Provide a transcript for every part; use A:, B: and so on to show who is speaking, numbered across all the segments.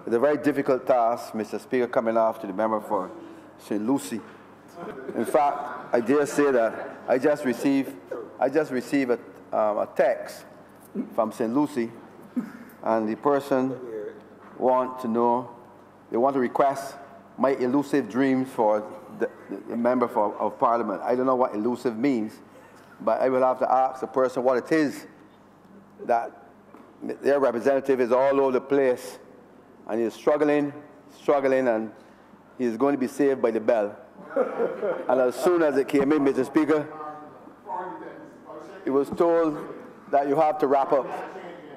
A: It's a very difficult task, Mr. Speaker, coming after the member for St. Lucie. In fact, I dare say that I just received a text from St. Lucie, and the person want to request my elusive dreams for the member of Parliament. I don't know what elusive means, but I will have to ask the person what it is that their representative is all over the place, and he is struggling, and he is going to be saved by the bell. And as soon as it came in, Mr. Speaker, it was told that you have to wrap up.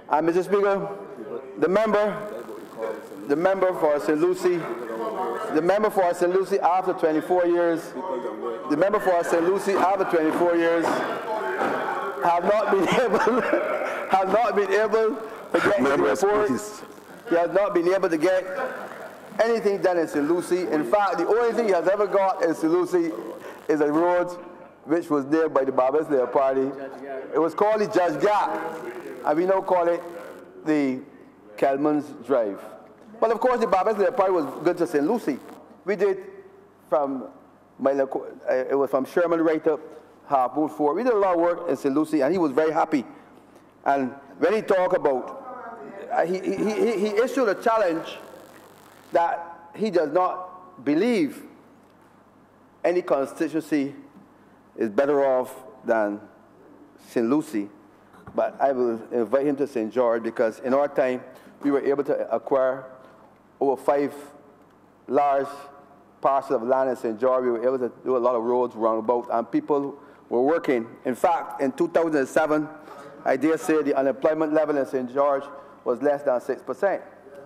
A: And Mr. Speaker, the member for St. Lucie, after 24 years, have not been able to get his reports. He has not been able to get anything done in St. Lucie. In fact, the only thing he has ever got in St. Lucie is a road which was there by the Barbers Labour Party. It was called the Judge Gap, and we now call it the Kelman's Drive. But of course, the Barbers Labour Party was good to St. Lucie. We did it was from Sherman right up Half Moon Fort. We did a lot of work in St. Lucie, and he was very happy. And when he talked about, he issued a challenge that he does not believe any constituency is better off than St. Lucie. But I will invite him to St. George, because in our time, we were able to acquire over 5 large parcels of land in St. George. We were able to do a lot of roads roundabout, and people were working. In fact, in 2007, I dare say the unemployment level in St. George was less than 6%,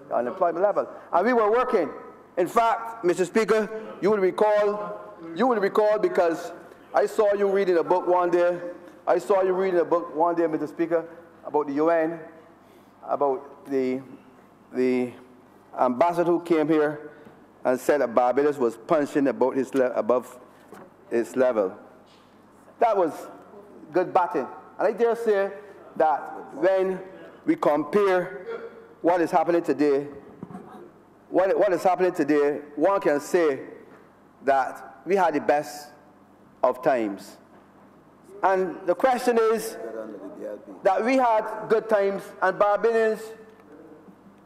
A: the unemployment level. And we were working. In fact, Mr. Speaker, you will recall because I saw you reading a book one day. Mr. Speaker, about the UN, about the ambassador who came here and said that Barbados was punching above its level. That was good batting. And I dare say that when we compare what is happening today, one can say that we had the best of times. And the question is that we had good times, and Barbadians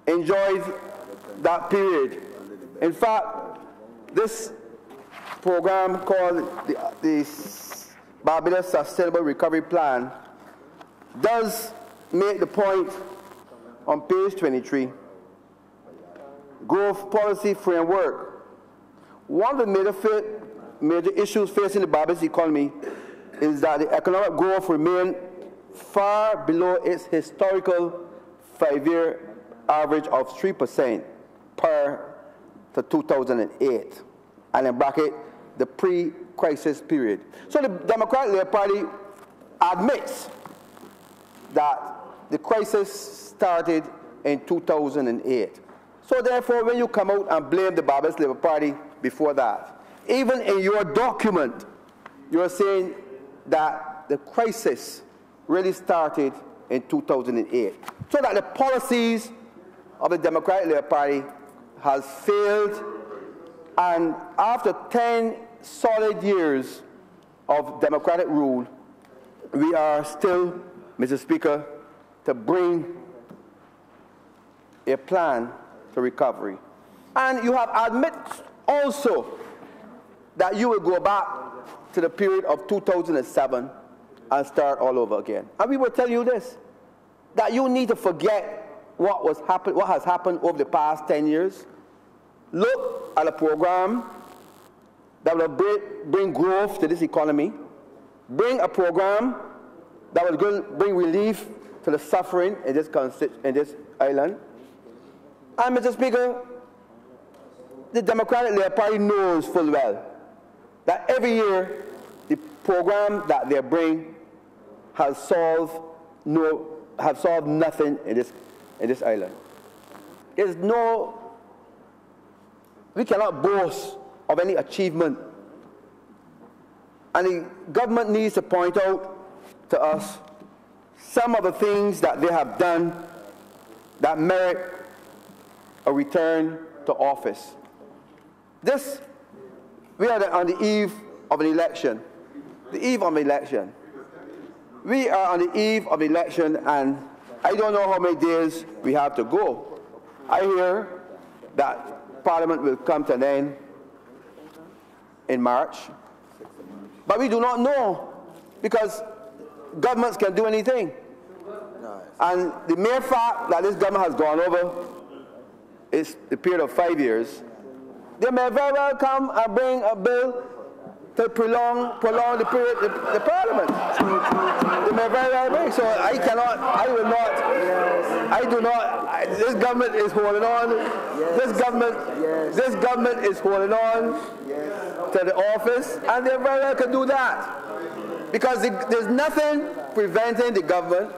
A: enjoyed that period. In fact, this program called the Barbados Sustainable Recovery Plan does make the point on page 23. Growth policy framework. One of the major issues facing the Barbados economy is that the economic growth remains far below its historical 5-year average of 3% per to 2008, and in bracket, the pre-crisis period. So the Democratic Labour Party admits that the crisis started in 2008. So therefore, when you come out and blame the Barbados Labour Party before that, even in your document, you're saying that the crisis really started in 2008. So that the policies of the Democratic Labour Party has failed, and after 10 solid years of democratic rule, we are still, Mr. Speaker, to bring a plan to recovery. And you have admitted also that you will go back to the period of 2007 and start all over again. And we will tell you this, that you need to forget what has happened over the past 10 years. Look at a program that will bring growth to this economy, bring a program that will bring relief to the suffering in this island. And Mr. Speaker, the Democratic Labour Party knows full well that every year the program that they bring has solved nothing in this island. We cannot boast of any achievement. And the government needs to point out to us some of the things that they have done that merit a return to office. We are on the eve of an election. The eve of an election. We are on the eve of the election, and I don't know how many days we have to go. I hear that Parliament will come to an end in March, but we do not know, because governments can do anything. And the mere fact that this government has gone over is the period of 5 years, they may very well come and bring a bill to prolong the period, the Parliament. They may very well bring. So I will not, this government is holding on. This government is holding on to the office, and they very well can do that. Because there's nothing preventing the government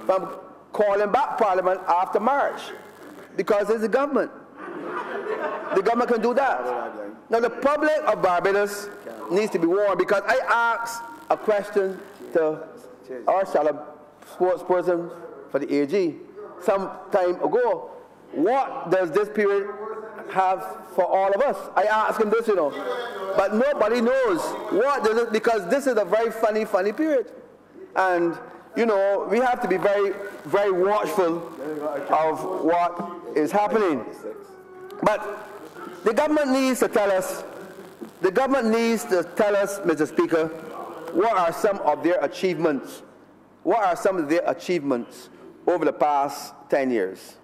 A: from calling back Parliament after March, because it's the government. The government can do that. Now, the public of Barbados needs to be warned, because I asked a question to our spokesperson for the AG some time ago. What does this period have for all of us? I asked him this, but nobody knows. What does it, because this is a very funny period. And, we have to be very, very watchful of what is happening. But the government needs to tell us, Mr. Speaker, what are some of their achievements? What are some of their achievements over the past 10 years?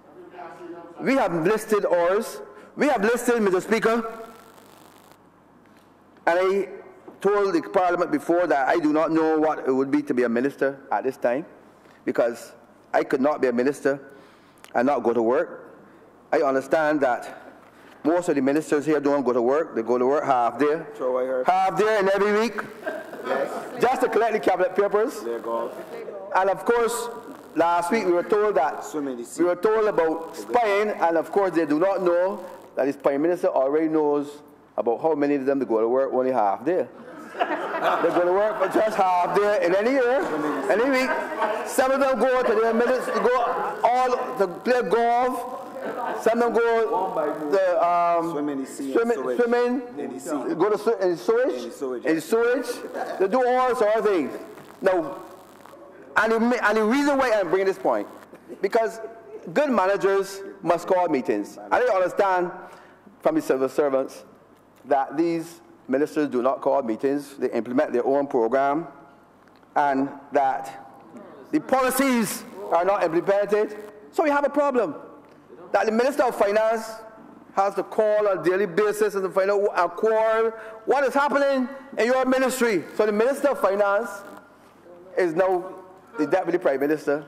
A: We have listed ours. We have listed, Mr. Speaker, and I told the Parliament before that I do not know what it would be to be a minister at this time, because I could not be a minister and not go to work. I understand that most of the ministers here don't go to work. They go to work half day in every week, just to collect the cabinet papers. And of course, last week we were told about spying, and of course they do not know that the Prime Minister already knows about how many of them go to work only half day. They go to work for just half day in any year, any week. Some of them go to their minutes to go all to play golf. Some of them go swimming, go to sewage. They do all sorts of things. Now, and the reason why I'm bringing this point, because good managers must call meetings. And I understand from the civil servants that these ministers do not call meetings. They implement their own program, and that the policies are not implemented. So we have a problem. That the Minister of Finance has to call on a daily basis and to find out and quarrel what is happening in your ministry. So the Minister of Finance is now the Deputy Prime Minister,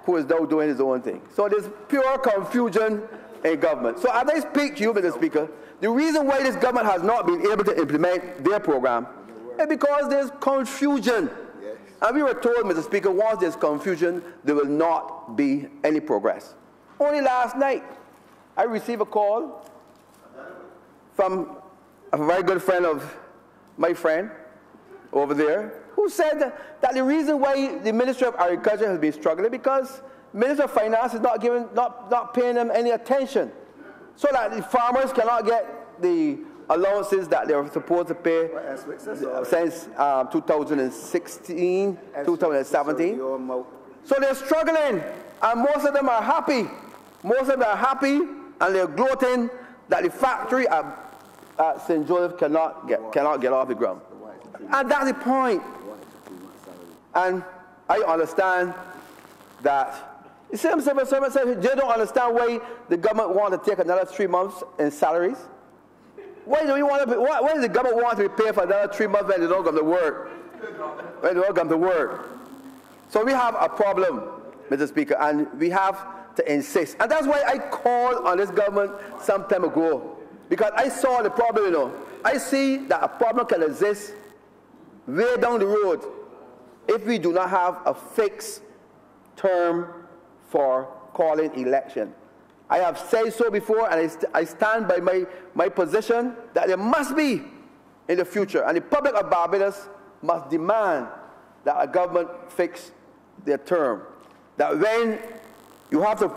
A: who is now doing his own thing. So there's pure confusion in government. So as I speak to you, Mr. Speaker, the reason why this government has not been able to implement their program is because there's confusion. Yes. And we were told, Mr. Speaker, once there's confusion, there will not be any progress. Only last night, I received a call from a very good friend of my friend over there, who said that the reason why the Ministry of Agriculture has been struggling because the Minister of Finance is not paying them any attention, so that the farmers cannot get the allowances that they were supposed to pay since 2016, 2017. So they're struggling, and most of them are happy. Most of them are happy, and they're gloating that the factory at St. Joseph cannot get off the ground. And that's the point. And I understand that the same civil servant said they don't understand why the government wants to take another 3 months in salaries. Why does the government want to be paid for another 3 months when they don't come to work? When they don't come to work. So we have a problem, Mr. Speaker, and we have to insist. And that's why I called on this government some time ago, because I saw the problem, I see that a problem can exist way down the road if we do not have a fixed term for calling election. I have said so before, and I stand by my position that there must be in the future, and the public of Barbados must demand that a government fix their term. That when you have to,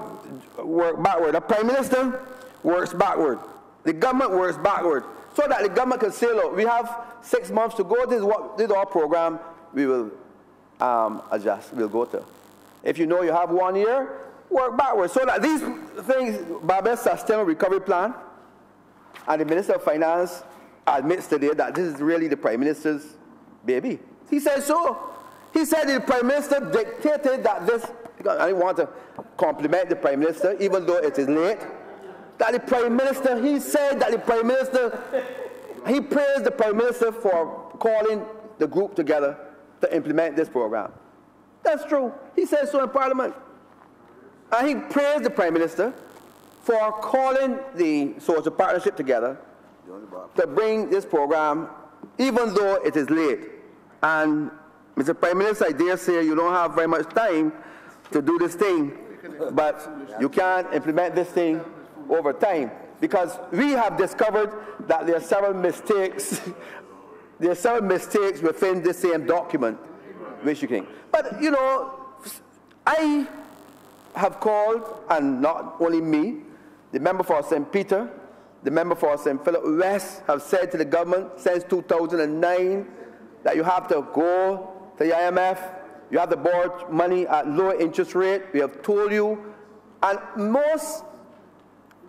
A: work backward. The Prime Minister works backward. The government works backward. So that the government can say, look, we have 6 months to go. This is our program we will adjust, we'll go to. If you know you have 1 year, work backwards. So that these things, Barbados Sustainable Recovery Plan, and the Minister of Finance admits today that this is really the Prime Minister's baby. He said so. He said the Prime Minister dictated that this, I want to compliment the Prime Minister, even though it is late, that the Prime Minister, he said that the Prime Minister, he praised the Prime Minister for calling the group together to implement this program. That's true. He said so in Parliament. And he praised the Prime Minister for calling the social partnership together to bring this program, even though it is late. And Mr. Prime Minister, I dare say you don't have very much time to do this thing, but you can't implement this thing over time, because we have discovered that there are several mistakes. There are several mistakes within the same document, which you can. But you know, I have called, and not only me, the member for St. Peter, the member for St. Philip West have said to the government since 2009 that you have to go to the IMF, you have to borrow money at low interest rate. We have told you, and most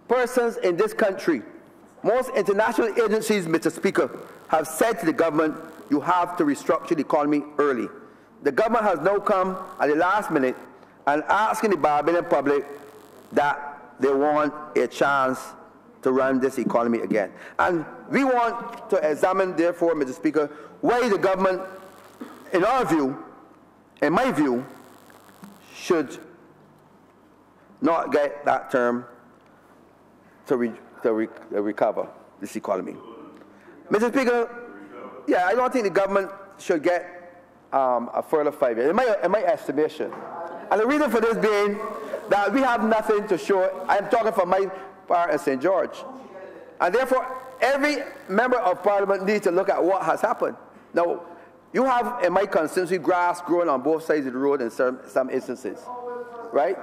A: persons in this country, most international agencies, Mr. Speaker, have said to the government, you have to restructure the economy early. The government has now come at the last minute and asking the Barbadian public that they want a chance to run this economy again. And we want to examine, therefore, Mr. Speaker, why the government, in our view, in my view, should not get that term to recover this economy. Mr. Speaker, yeah, I don't think the government should get a further 5 years, in my estimation. And the reason for this being that we have nothing to show. I'm talking from my part in St. George. And therefore, every member of Parliament needs to look at what has happened. Now, you have, in my constituency, grass growing on both sides of the road in some instances, right?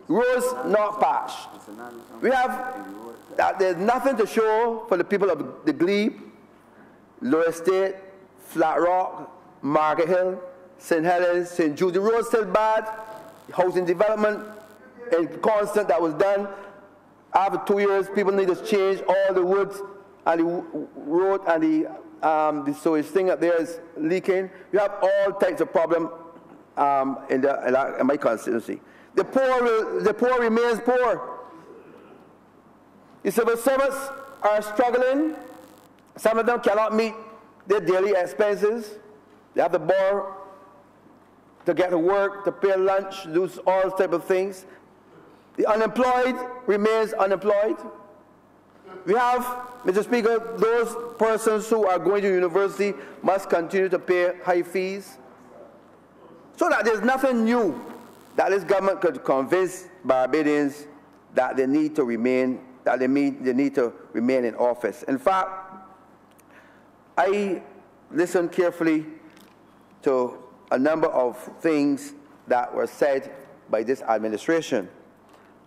A: Roads not patched. We have that there's nothing to show for the people of the Glebe, Lower Estate, Flat Rock, Market Hill, St. Helens, St. Jude. The road's still bad. Housing development and constant that was done. After 2 years, people need to change all the woods, and the road and the sewage thing up there is leaking. You have all types of problems in my constituency. The poor remains poor. The civil servants are struggling. Some of them cannot meet their daily expenses. They have to borrow to get to work, to pay lunch, do all type of things. The unemployed remains unemployed. We have, Mr. Speaker, those persons who are going to university must continue to pay high fees. So that there's nothing new that this government could convince Barbadians that they need to remain, they need to remain in office. In fact, I listened carefully to a number of things that were said by this administration,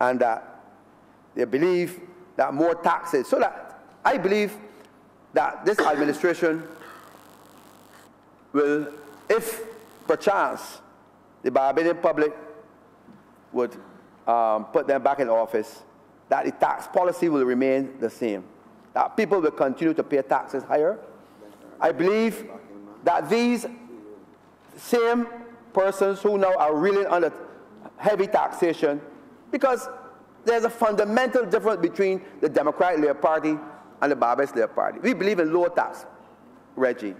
A: and that they believe that more taxes, so that I believe that this administration will, if perchance the Barbadian public would put them back in office, that the tax policy will remain the same, that people will continue to pay taxes higher. I believe that these same persons who now are reeling under heavy taxation, because there's a fundamental difference between the Democratic Labour Party and the Barbados Labour Party. We believe in low tax regime.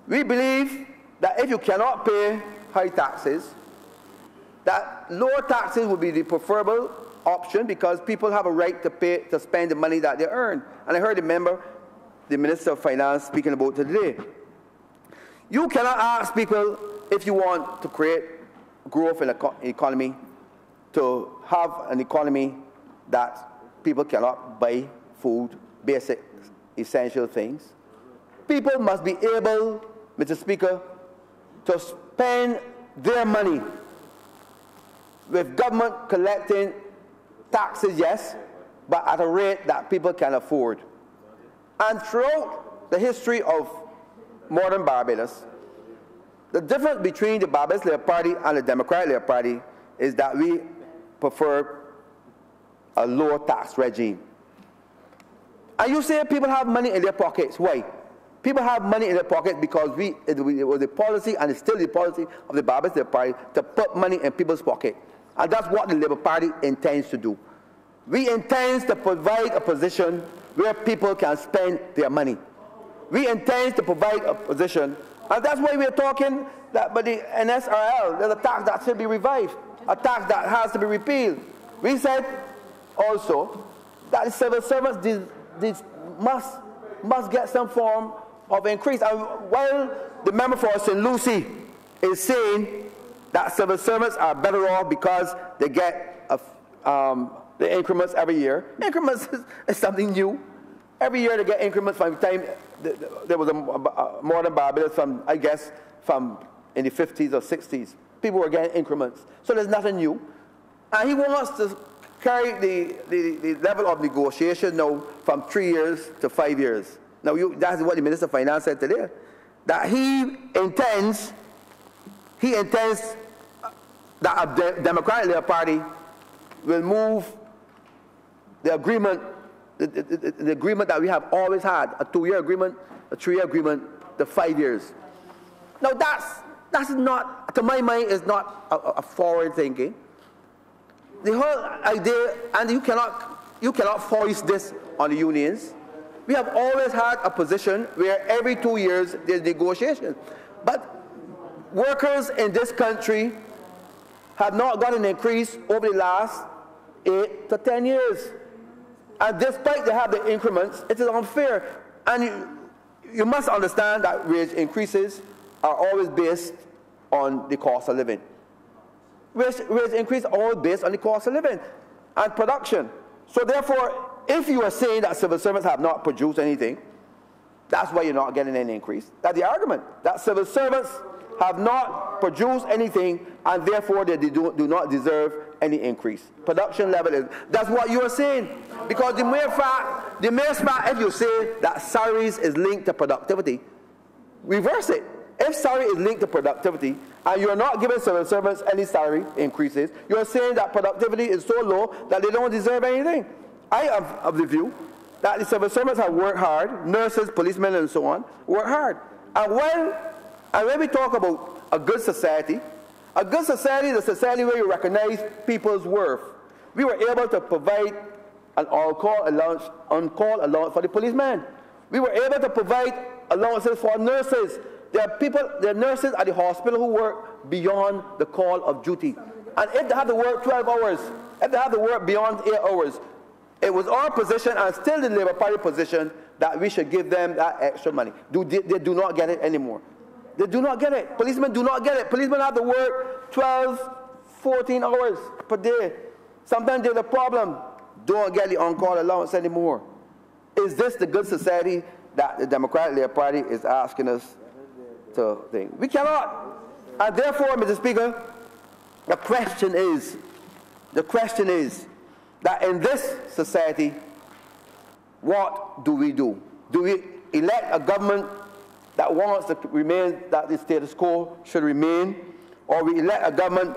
A: We believe that if you cannot pay high taxes, that lower taxes would be the preferable option, because people have a right to spend the money that they earn. And I heard the Minister of Finance speaking about today. You cannot ask people, if you want to create growth in the economy, to have an economy that people cannot buy food, basic, essential things. People must be able, Mr. Speaker, to spend their money. with government collecting taxes, yes, but at a rate that people can afford. And throughout the history of modern Barbados, the difference between the Barbados Labour Party and the Democratic Labour Party is that we prefer a lower tax regime. And you say people have money in their pockets. Why? People have money in their pockets because it was the policy, and it's still the policy of the Barbados Labour Party, to put money in people's pockets. And that's what the Labour Party intends to do. We intend to provide a position where people can spend their money. We intend to provide a position, and that's why we're talking that, but the NSRL, there's a tax that should be revived, a tax that has to be repealed. We said also that the civil servants must get some form of increase. And while the member for St. Lucie is saying that civil servants are better off because they get the increments every year. Increments is something new. Every year they get increments from the time there was a modern Barbados from, I guess, from in the 50s or 60s. People were getting increments. So there's nothing new. And he wants to carry the level of negotiation now from 3 years to 5 years. Now, that's what the Minister of Finance said today. That he intends that a Democratic Labour Party will move the agreement, the agreement that we have always had, a 2-year agreement, a 3-year agreement, to 5 years. Now, that's not, to my mind, is not a forward thinking. The whole idea, and you cannot force this on the unions. We have always had a position where every 2 years there's negotiation. But workers in this country have not got an increase over the last 8 to 10 years. And despite they have the increments, it is unfair. And you must understand that wage increases are always based on the cost of living. Wage increase are always based on the cost of living and production. So therefore, if you are saying that civil servants have not produced anything, that's why you're not getting any increase. That's the argument, that civil servants have not produced anything, and therefore they do not deserve any increase. Production level is, that's what you are saying. Because the mere fact, if you say that salaries is linked to productivity, reverse it. If salary is linked to productivity, and you're not giving civil servants any salary increases, you're saying that productivity is so low that they don't deserve anything. I am of the view that the civil servants have worked hard, nurses, policemen, and so on, work hard. And when we talk about a good society is a society where you recognize people's worth. We were able to provide an on-call allowance for the policemen. We were able to provide allowances for nurses. There are nurses at the hospital who work beyond the call of duty. And if they have to work 12 hours, if they have to work beyond 8 hours, it was our position, and still the Labour Party position, that we should give them that extra money. They do not get it anymore. They do not get it. Policemen do not get it. Policemen have to work 12, 14 hours per day. Sometimes there's a problem. Don't get the on-call allowance anymore. Is this the good society that the Democratic Labour Party is asking us to think? We cannot. And therefore, Mr. Speaker, the question is that in this society, what do we do? Do we elect a government that wants to remain, that the status quo should remain, or we elect a government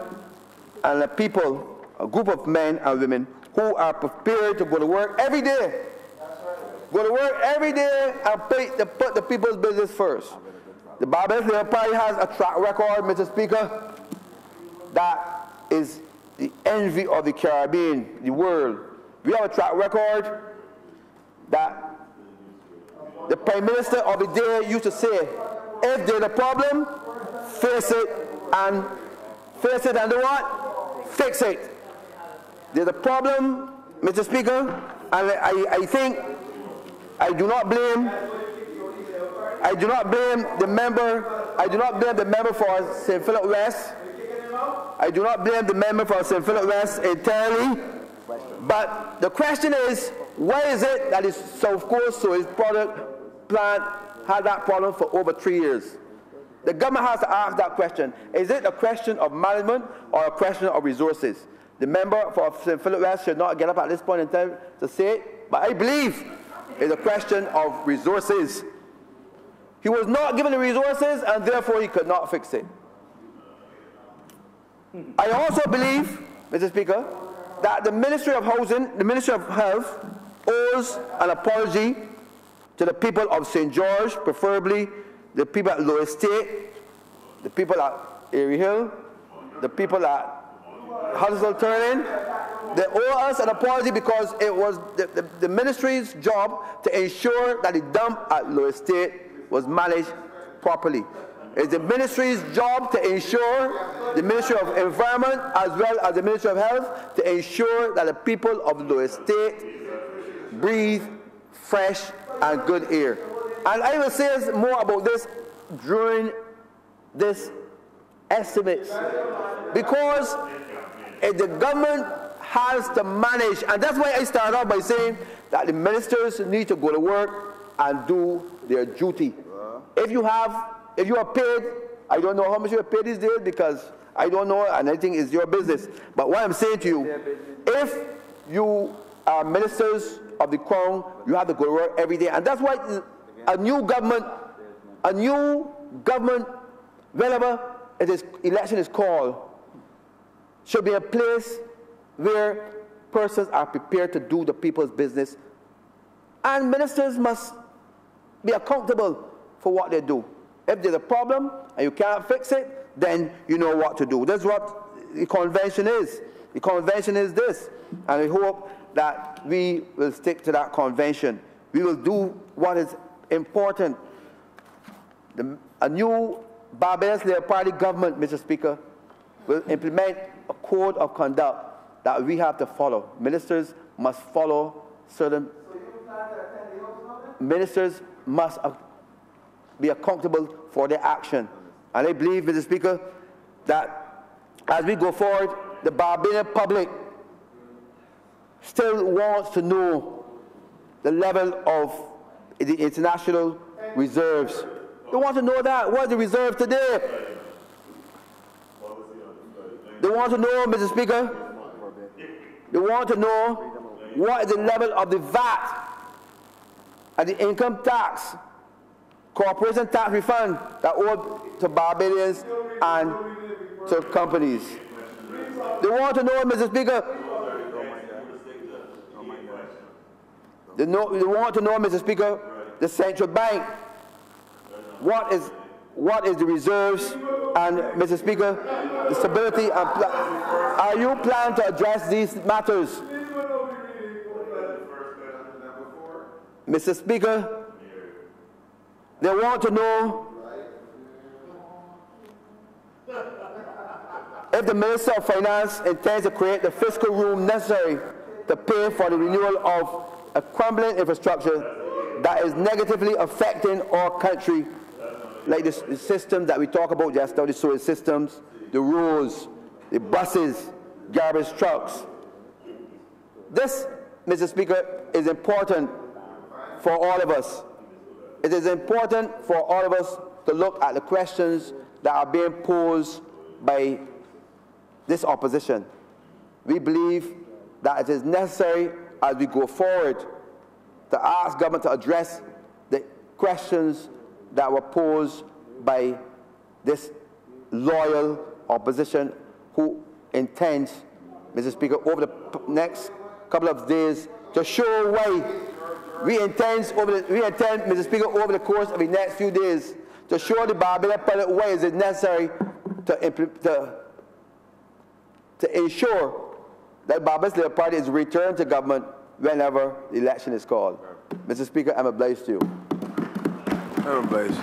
A: and a people, a group of men and women who are prepared to go to work every day, go to work every day and put the people's business first? The Barbados Labour Party has a track record, Mr. Speaker, that is the envy of the Caribbean, the world. We have a track record that the Prime Minister of the day used to say, if there's a problem, face it and do what? Fix it. There's a problem, Mr. Speaker, and I think I do not blame the member for St. Philip West. I do not blame the member for St. Philip West entirely. But the question is, why is it that his South Coast, so his product plant, had that problem for over 3 years? The government has to ask that question. Is it a question of management or a question of resources? The member for St. Philip West should not get up at this point in time to say it, but I believe it's a question of resources. He was not given the resources, and therefore he could not fix it. I also believe, Mr. Speaker, that the Ministry of Housing, the Ministry of Health, owes an apology to the people of St. George, preferably the people at Lower Estate, the people at Erie Hill, the people at Huddersfield Turning. They owe us an apology because it was the ministry's job to ensure that the dump at Lower Estate was managed properly. It's the ministry's job to ensure, the Ministry of Environment as well as the Ministry of Health, to ensure that the people of Lower Estate breathe fresh and good air. And I will say more about this during this estimates, because if the government has to manage, and that's why I started off by saying that the ministers need to go to work and do their duty. If you are paid, I don't know how much you are paid these days because I don't know, and I think it's your business. But what I'm saying to you, if you are ministers of the Crown, you have to go to work every day. And that's why a new government, whenever election is called, should be a place where persons are prepared to do the people's business. And ministers must be accountable for what they do. If there's a problem and you can't fix it, then you know what to do. That's what the convention is. The convention is this. And I hope that we will stick to that convention. We will do what is important. A new Barbados Labour Party government, Mr. Speaker, will implement a code of conduct that we have to follow. Ministers must follow certain... Ministers must be accountable for their action. And I believe, Mr. Speaker, that as we go forward, the Barbadian public still wants to know the level of the international reserves. They want to know that. What is the reserve today? They want to know, Mr. Speaker, they want to know what is the level of the VAT and the income tax, corporation tax refund that owed to Barbadians and to companies. They want to know, Mr. Speaker, they want to know, Mr. Speaker, the central bank, what is the reserves, and, Mr. Speaker, the stability and are you planning to address these matters? Mr. Speaker, they want to know if the Minister of Finance intends to create the fiscal room necessary to pay for the renewal of a crumbling infrastructure that is negatively affecting our country, like the system that we talk about just now, the sewage systems, the roads, the buses, garbage trucks. This, Mr. Speaker, is important for all of us. It is important for all of us to look at the questions that are being posed by this opposition. We believe that it is necessary as we go forward to ask government to address the questions that were posed by this loyal opposition who intends, Mr. Speaker, over the next couple of days to show why we intend, Mr. Speaker, over the course of the next few days to show the Barbadian public why is it necessary to ensure that Barbados Labour Party is returned to government whenever the election is called. Mr. Speaker, I'm obliged to you.
B: I'm obliged.